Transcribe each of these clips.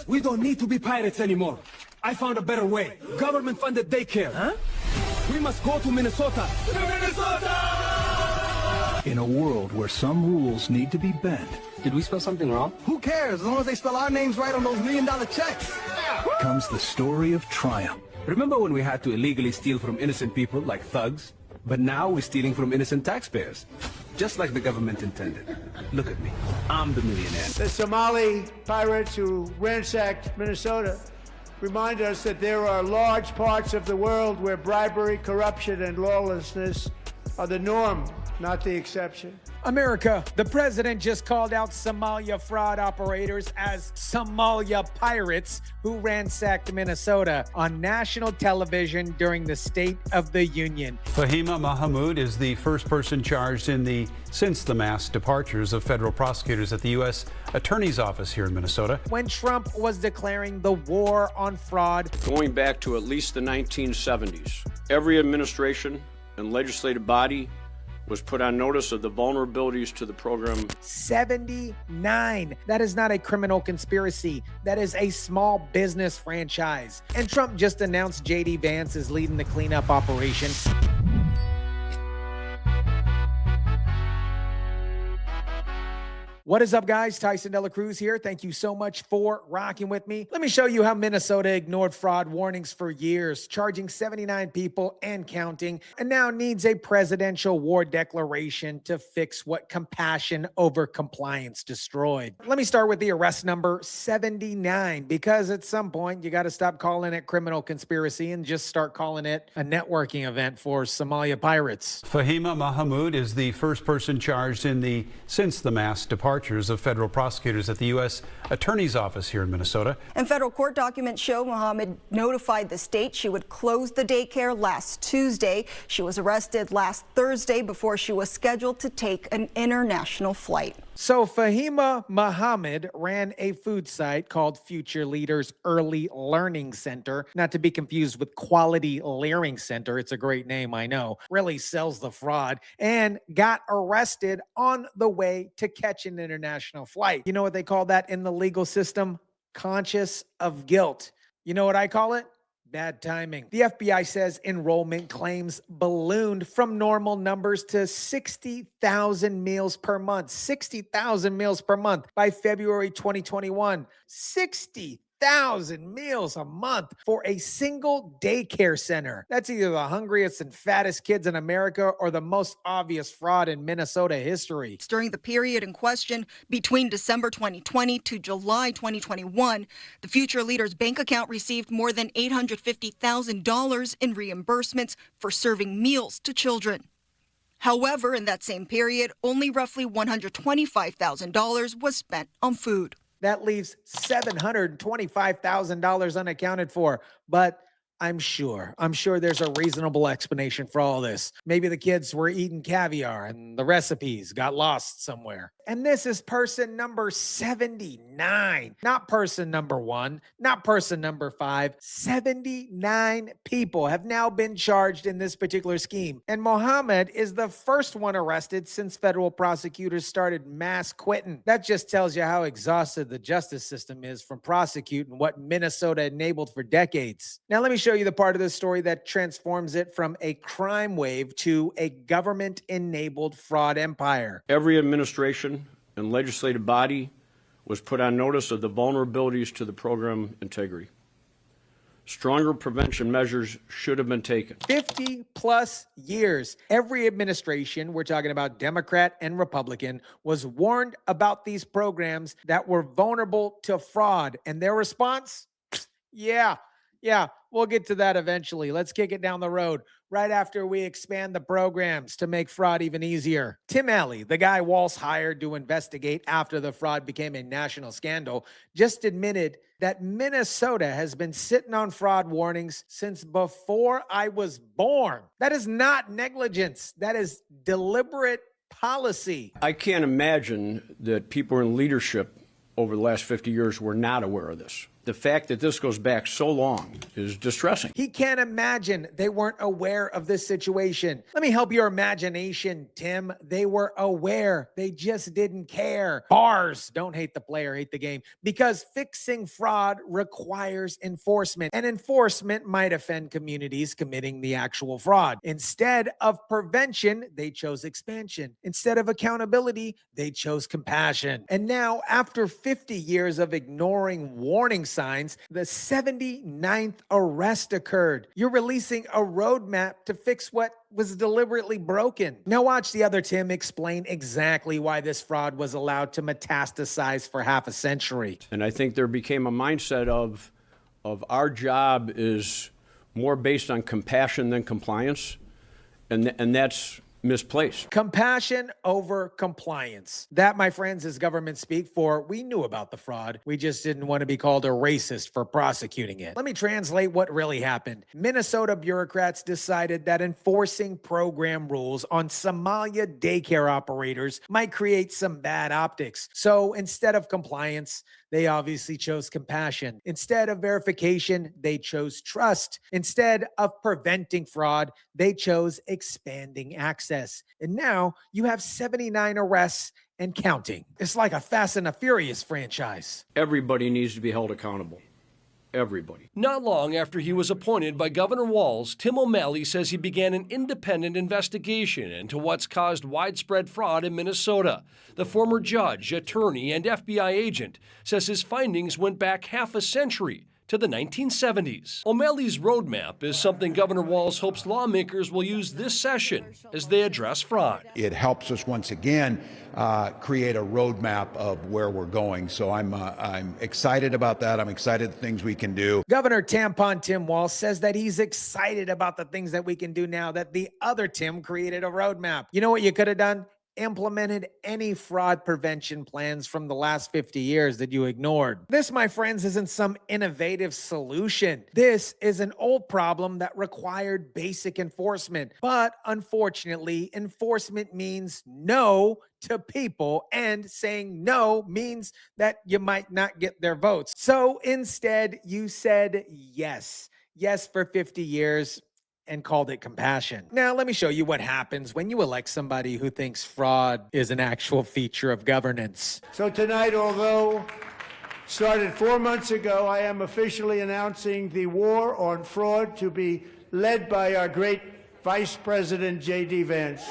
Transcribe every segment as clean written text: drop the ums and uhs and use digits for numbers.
We don't need to be pirates anymore. I found a better way. Government-funded daycare. Huh? We must go to Minnesota. To Minnesota! In a world where some rules need to be bent. Did we spell something wrong? Who cares, as long as they spell our names right on those $1 million checks. Comes the story of triumph. Remember when we had to illegally steal from innocent people like thugs? But now we're stealing from innocent taxpayers. Just like the government intended. Look at me. I'm the millionaire. The Somali pirates who ransacked Minnesota remind us that there are large parts of the world where bribery, corruption, and lawlessness are the norm, not the exception. America, the president just called out Somalia fraud operators as Somalia pirates who ransacked Minnesota on national television during the State of the Union. Fahheima Muhammad is the first person charged since the mass departures of federal prosecutors at the U.S. Attorney's Office here in Minnesota. When Trump was declaring the war on fraud. Going back to at least the 1970s, every administration and legislative body was put on notice of the vulnerabilities to the program. 79. That is not a criminal conspiracy. That is a small business franchise. And Trump just announced J.D. Vance is leading the cleanup operation. What is up, guys? Tyson DeLaCruz here. Thank you so much for rocking with me. Let me show you how Minnesota ignored fraud warnings for years, charging 79 people and counting, and now needs a presidential war declaration to fix what compassion over compliance destroyed. Let me start with the arrest number 79, because at some point you got to stop calling it criminal conspiracy and just start calling it a networking event for Somalia pirates. Fahheima Muhammad is the first person charged since the mass departures of federal prosecutors at the U.S. Attorney's Office here in Minnesota. And federal court documents show Muhammad notified the state she would close the daycare last Tuesday. She was arrested last Thursday before she was scheduled to take an international flight. So Fahheima Muhammad ran a food site called Future Leaders Early Learning Center, not to be confused with Quality Learning Center. It's a great name, I know. Really sells the fraud, and got arrested on the way to catch an international flight. You know what they call that in the legal system? Conscious of guilt. You know what I call it? Bad timing. The FBI says enrollment claims ballooned from normal numbers to 60,000 meals per month. 60,000 meals per month by February 2021. 60,000 meals a month for a single daycare center. That's either the hungriest and fattest kids in America or the most obvious fraud in Minnesota history. During the period in question, between December 2020 to July 2021, the Future Leaders bank account received more than $850,000 in reimbursements for serving meals to children. However, in that same period, only roughly $125,000 was spent on food. That leaves $725,000 unaccounted for. But I'm sure there's a reasonable explanation for all this. Maybe the kids were eating caviar and the recipes got lost somewhere. And this is person number 79, not person number 1, not person number 5. 79 people have now been charged in this particular scheme. And Muhammad is the first one arrested since federal prosecutors started mass quitting. That just tells you how exhausted the justice system is from prosecuting what Minnesota enabled for decades. Now, let me show you the part of the story that transforms it from a crime wave to a government-enabled fraud empire. Every administration and legislative body was put on notice of the vulnerabilities to the program integrity. Stronger prevention measures should have been taken. 50 plus years. Every administration, we're talking about Democrat and Republican, was warned about these programs that were vulnerable to fraud. And their response? Yeah, we'll get to that eventually. Let's kick it down the road right after we expand the programs to make fraud even easier. Tim Alley, the guy Walz hired to investigate after the fraud became a national scandal, just admitted that Minnesota has been sitting on fraud warnings since before I was born. That is not negligence. That is deliberate policy. I can't imagine that people in leadership over the last 50 years were not aware of this. The fact that this goes back so long is distressing. He can't imagine they weren't aware of this situation. Let me help your imagination, Tim. They were aware. They just didn't care. Bars. Don't hate the player, hate the game. Because fixing fraud requires enforcement, and enforcement might offend communities committing the actual fraud. Instead of prevention, they chose expansion. Instead of accountability, they chose compassion. And now, after 50 years of ignoring warning signs, the 79th arrest occurred. You're releasing a roadmap to fix what was deliberately broken. Now watch the other Tim explain exactly why this fraud was allowed to metastasize for half a century. And I think there became a mindset of our job is more based on compassion than compliance, and that's misplaced. Compassion over compliance. That, my friends, is government speak for we knew about the fraud. We just didn't want to be called a racist for prosecuting it. Let me translate what really happened. Minnesota bureaucrats decided that enforcing program rules on Somalia daycare operators might create some bad optics. So instead of compliance, they obviously chose compassion. Instead of verification, they chose trust. Instead of preventing fraud, they chose expanding access. And now you have 79 arrests and counting. It's like a Fast and the Furious franchise. Everybody needs to be held accountable. Everybody. Not long after he was appointed by Governor Walz, Tim O'Malley says he began an independent investigation into what's caused widespread fraud in Minnesota. The former judge, attorney, and FBI agent says his findings went back half a century to the 1970s. O'Malley's roadmap is something Governor Walz hopes lawmakers will use this session as they address fraud. It helps us once again create a roadmap of where we're going. So I'm excited about that. I'm excited the things we can do. Governor Tampon Tim Walz says that he's excited about the things that we can do now that the other Tim created a roadmap. You know what you could have done? Implemented any fraud prevention plans from the last 50 years that you ignored. This, my friends, isn't some innovative solution. This is an old problem that required basic enforcement. But unfortunately, enforcement means no to people, and saying no means that you might not get their votes. So instead, you said yes. Yes for 50 years. And called it compassion. Now, let me show you what happens when you elect somebody who thinks fraud is an actual feature of governance. So tonight, although started 4 months ago, I am officially announcing the war on fraud to be led by our great Vice President J.D. Vance.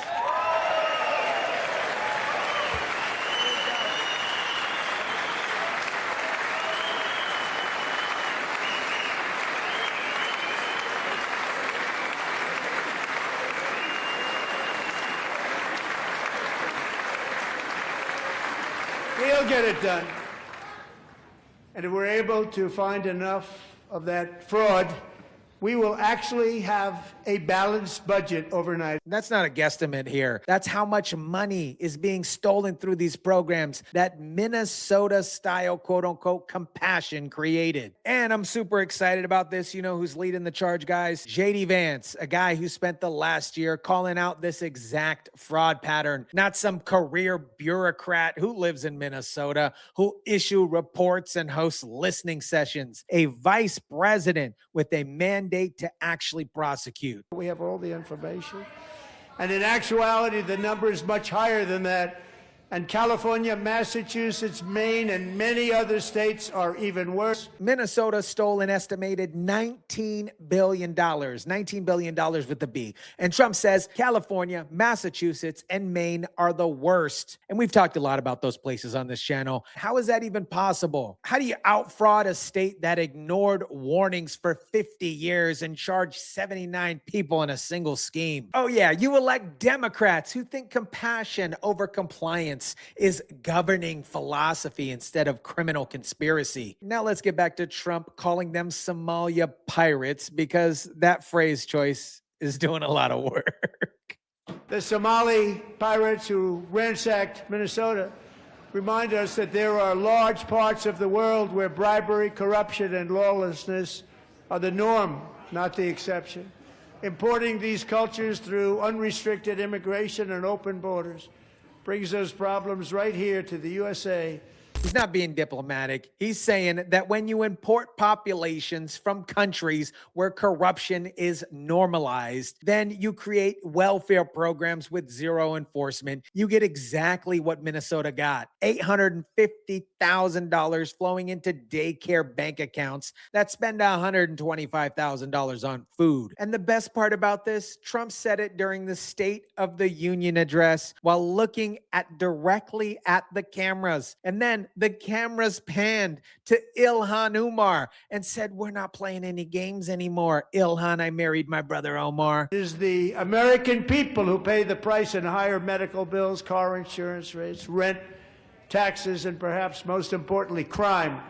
We'll get it done. And if we're able to find enough of that fraud, we will actually have a balanced budget overnight. That's not a guesstimate here. That's how much money is being stolen through these programs that Minnesota-style, quote-unquote, compassion created. And I'm super excited about this. You know who's leading the charge, guys? J.D. Vance, a guy who spent the last year calling out this exact fraud pattern. Not some career bureaucrat who lives in Minnesota, who issue reports and hosts listening sessions. A vice president with a mandate to actually prosecute. We have all the information. And in actuality, the number is much higher than that. And California, Massachusetts, Maine, and many other states are even worse. Minnesota stole an estimated $19 billion. $19 billion with the B. And Trump says California, Massachusetts, and Maine are the worst. And we've talked a lot about those places on this channel. How is that even possible? How do you outfraud a state that ignored warnings for 50 years and charged 79 people in a single scheme? Oh yeah, you elect Democrats who think compassion over compliance is governing philosophy instead of criminal conspiracy. Now let's get back to Trump calling them Somalia pirates, because that phrase choice is doing a lot of work. The Somali pirates who ransacked Minnesota remind us that there are large parts of the world where bribery, corruption, and lawlessness are the norm, not the exception. Importing these cultures through unrestricted immigration and open borders brings those problems right here to the USA He's not being diplomatic. He's saying that when you import populations from countries where corruption is normalized, then you create welfare programs with zero enforcement. You get exactly what Minnesota got. $850,000 flowing into daycare bank accounts that spend $125,000 on food. And the best part about this, Trump said it during the State of the Union address while looking directly at the cameras. And then the cameras panned to Ilhan Umar and said, "We're not playing any games anymore. Ilhan, I married my brother Omar." It is the American people who pay the price in higher medical bills, car insurance rates, rent, taxes, and perhaps most importantly, crime.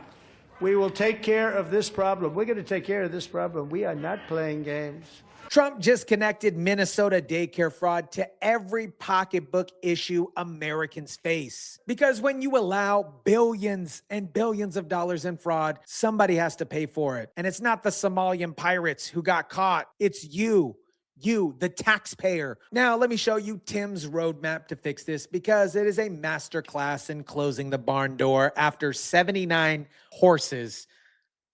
We will take care of this problem. We're going to take care of this problem. We are not playing games. Trump just connected Minnesota daycare fraud to every pocketbook issue Americans face. Because when you allow billions and billions of dollars in fraud, somebody has to pay for it. And it's not the Somalian pirates who got caught. It's you, the taxpayer. Now, let me show you Tim's roadmap to fix this, because it is a masterclass in closing the barn door after 79 horses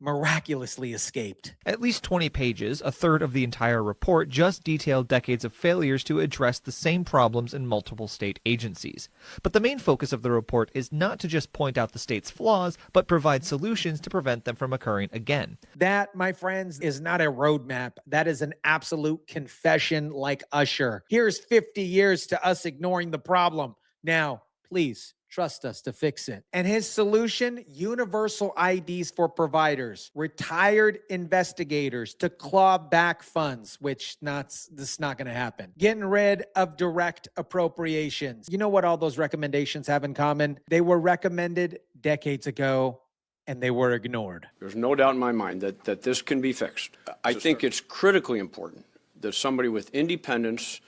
miraculously escaped. At least 20 pages, a third of the entire report, just detailed decades of failures to address the same problems in multiple state agencies. But the main focus of the report is not to just point out the state's flaws, but provide solutions to prevent them from occurring again. That, my friends, is not a roadmap. That is an absolute confession like Usher. Here's 50 years to us ignoring the problem. Now, please, trust us to fix it. And his solution, universal IDs for providers, retired investigators to claw back funds, which this is not going to happen. Getting rid of direct appropriations. You know what all those recommendations have in common? They were recommended decades ago, and they were ignored. There's no doubt in my mind that this can be fixed. I think it's critically important that somebody with independence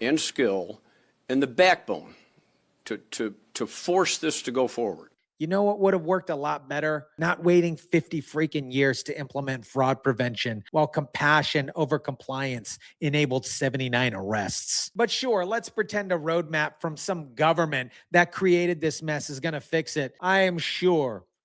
and skill and the backbone to force this to go forward. You know what would have worked a lot better? Not waiting 50 freaking years to implement fraud prevention while compassion over compliance enabled 79 arrests. But sure, let's pretend a roadmap from some government that created this mess is going to fix it. I'm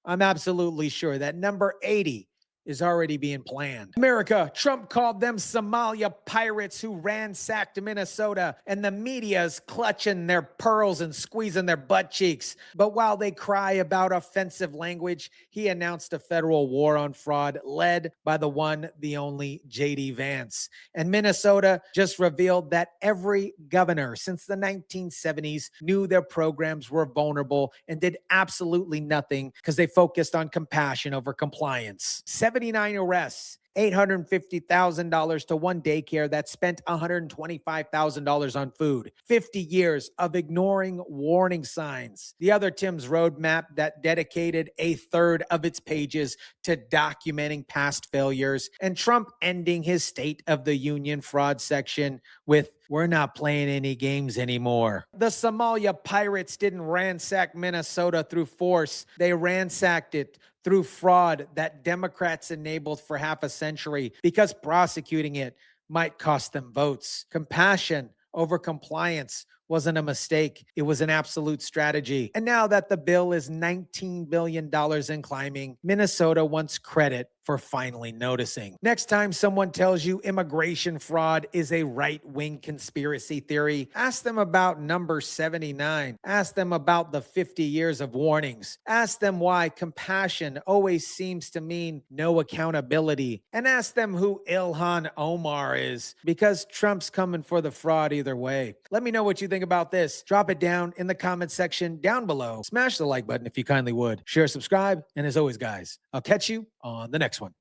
absolutely sure that number 80 is already being planned. America, Trump called them Somalia pirates who ransacked Minnesota, and the media's clutching their pearls and squeezing their butt cheeks. But while they cry about offensive language, he announced a federal war on fraud led by the one, the only J.D. Vance. And Minnesota just revealed that every governor since the 1970s knew their programs were vulnerable and did absolutely nothing because they focused on compassion over compliance. 79 arrests, $850,000 to one daycare that spent $125,000 on food. 50 years of ignoring warning signs. The other Tim's roadmap that dedicated a third of its pages to documenting past failures. And Trump ending his State of the Union fraud section with, "We're not playing any games anymore." The Somalia pirates didn't ransack Minnesota through force. They ransacked it through fraud that Democrats enabled for half a century because prosecuting it might cost them votes. Compassion over compliance wasn't a mistake. It was an absolute strategy. And now that the bill is $19 billion and climbing, Minnesota wants credit for finally noticing. Next time someone tells you immigration fraud is a right-wing conspiracy theory, ask them about number 79. Ask them about the 50 years of warnings. Ask them why compassion always seems to mean no accountability. And ask them who Ilhan Omar is, because Trump's coming for the fraud either way. Let me know what you think about this. Drop it down in the comment section down below. Smash the like button if you kindly would. Share, subscribe, and as always, guys, I'll catch you on the next one.